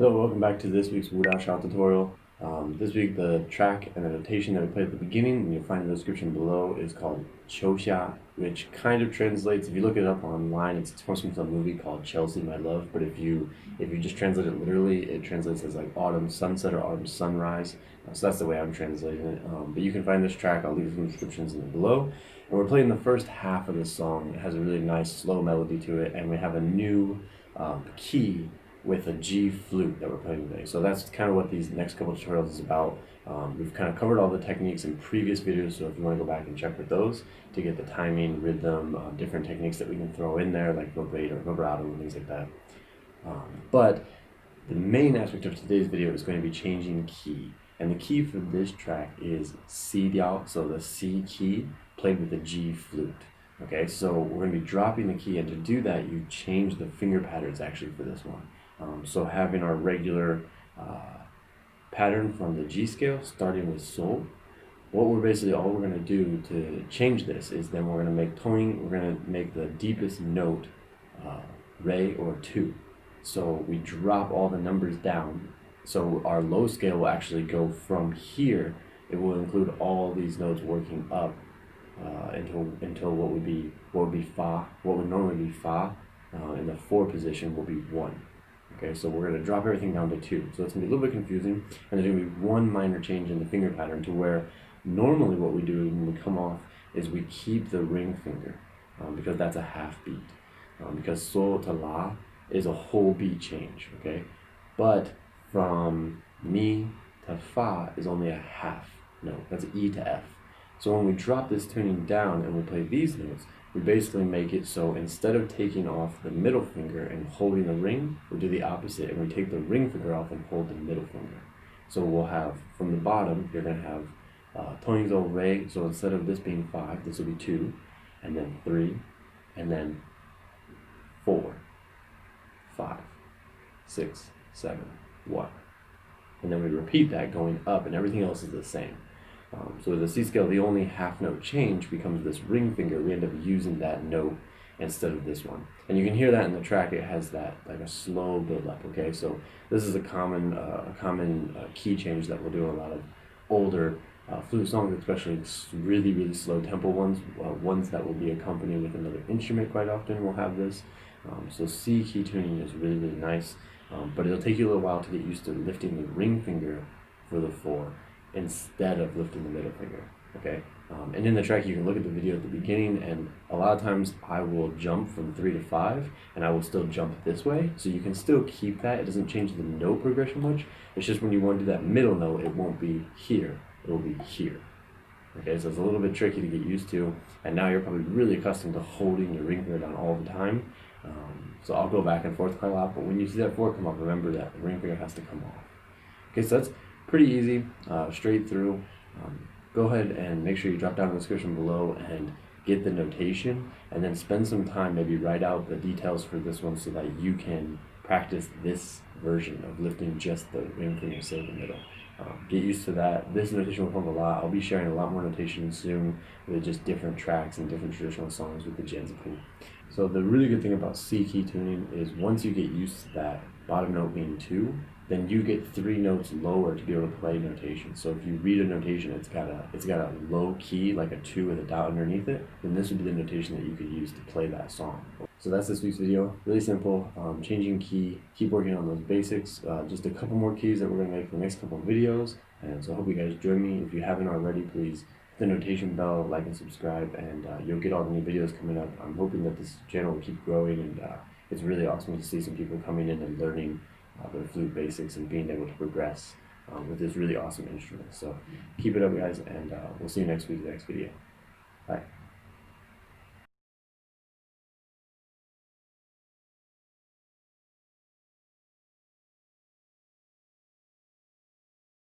Hello, welcome back to this week's Xiao tutorial. This week the track and the notation that we played at the beginning, and you'll find in the description below, is called Xia, which kind of translates, if you look it up online, it's from some movie called Chelsea, My Love, but if you just translate it literally, it translates as like autumn sunset or autumn sunrise. So that's the way I'm translating it. But you can find this track, I'll leave it in the descriptions below. And we're playing the first half of this song. It has a really nice slow melody to it, and we have a new key with a G Flute that we're playing today. So that's kind of what these next couple tutorials is about. We've kind of covered all the techniques in previous videos, so if you want to go back and check with those to get the timing, rhythm, different techniques that we can throw in there, like vibrato or vibrato and things like that. But the main aspect of today's video is going to be changing key. And the key for this track is C Dao, so the C key played with the G Flute. Okay, so we're going to be dropping the key, and to do that, you change the finger patterns actually for this one. So having our regular pattern from the G scale, starting with Sol, all we're going to do to change this is then we're going to make toning, we're going to make the deepest note Re or 2. So we drop all the numbers down. So our low scale will actually go from here. It will include all these notes working up until what would be Fa. What would normally be Fa in the 4 position will be 1. Okay, so we're going to drop everything down to 2. So it's going to be a little bit confusing, and there's going to be one minor change in the finger pattern to where normally what we do when we come off is we keep the ring finger because that's a half beat. Because Sol to La is a whole beat change, okay? But from Mi to Fa is only a half note. That's E to F. So when we drop this tuning down and we play these notes, we basically make it so instead of taking off the middle finger and holding the ring, we do the opposite, and we take the ring finger off and hold the middle finger. So we'll have, from the bottom, you're going to have toning Sol Re, so instead of this being 5, this will be 2, and then 3, and then 4, 5, 6, 7, 1. And then we repeat that going up, and everything else is the same. So with the C scale, the only half note change becomes this ring finger. We end up using that note instead of this one. And you can hear that in the track. It has that like a slow build up, okay? So this is a common key change that we'll do in a lot of older flute songs, especially really, really slow tempo ones. Ones that will be accompanied with another instrument quite often will have this. So C key tuning is really, really nice. But it'll take you a little while to get used to lifting the ring finger for the 4 instead of lifting the middle finger, okay? And in the track, you can look at the video at the beginning, and a lot of times I will jump from 3 to 5, and I will still jump this way, so you can still keep that. It doesn't change the note progression much. It's just when you want to do that middle note, it won't be here, it will be here. Okay, so it's a little bit tricky to get used to, and now you're probably really accustomed to holding your ring finger down all the time. So I'll go back and forth quite a lot, but when you see that 4 come up, remember that the ring finger has to come off. Okay, so that's pretty easy, straight through. Go ahead and make sure you drop down in the description below and get the notation, and then spend some time, maybe write out the details for this one so that you can practice this version of lifting just the ring finger instead of the middle. Get used to that. This notation will help a lot. I'll be sharing a lot more notation soon with just different tracks and different traditional songs with the Jianzi. So the really good thing about C key tuning is once you get used to that bottom note being 2, then you get 3 notes lower to be able to play notation. So if you read a notation, it's got a low key, like a 2 with a dot underneath it, then this would be the notation that you could use to play that song. So that's this week's video. Really simple, changing key, keep working on those basics. Just a couple more keys that we're gonna make for the next couple of videos. And so I hope you guys join me. If you haven't already, please hit the notation bell, like and subscribe, and you'll get all the new videos coming up. I'm hoping that this channel will keep growing, and it's really awesome to see some people coming in and learning their flute basics and being able to progress with this really awesome instrument. So keep it up, guys, and we'll see you next week in the next video. Bye.